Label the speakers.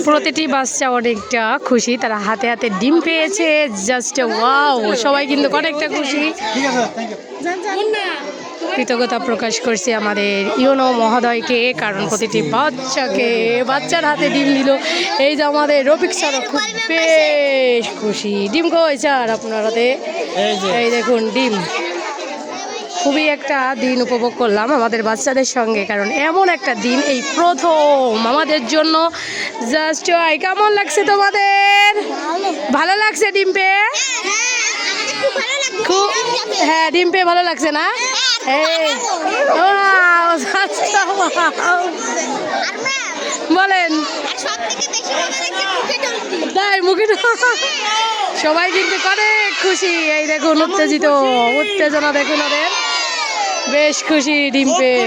Speaker 1: প্রতিটি বাচ্চা অনেকটা খুশি, তারা হাতে হাতে ডিম পেয়েছে। জাস্ট ওয়াও, সবাই কিন্তু অনেকটা খুশি। কৃতজ্ঞতা প্রকাশ করছি আমাদের ইউনো মহোদয়কে, কারণ প্রতিটি বাচ্চার হাতে ডিম দিল। এই যে আমাদের রফিক স্যারও খুব বেশ খুশি। ডিম কই স্যার আপনার হাতে? এই দেখুন ডিম। খুবই একটা দিন উপভোগ করলাম আমাদের বাচ্চাদের সঙ্গে, কারণ এমন একটা দিন এই প্রথম আমাদের জন্য। জাস্ট কেমন লাগছে তোমাদের? ভালো লাগছে ডিম পেয়ে? খুব, হ্যাঁ ডিম পেয়ে ভালো লাগছে না? এই বলেন তাই মুখে সবাই কিন্তু অনেক খুশি। এই দেখুন উত্তেজনা দেখুন ওদের, বেশ খুশি ডিম পেয়ে।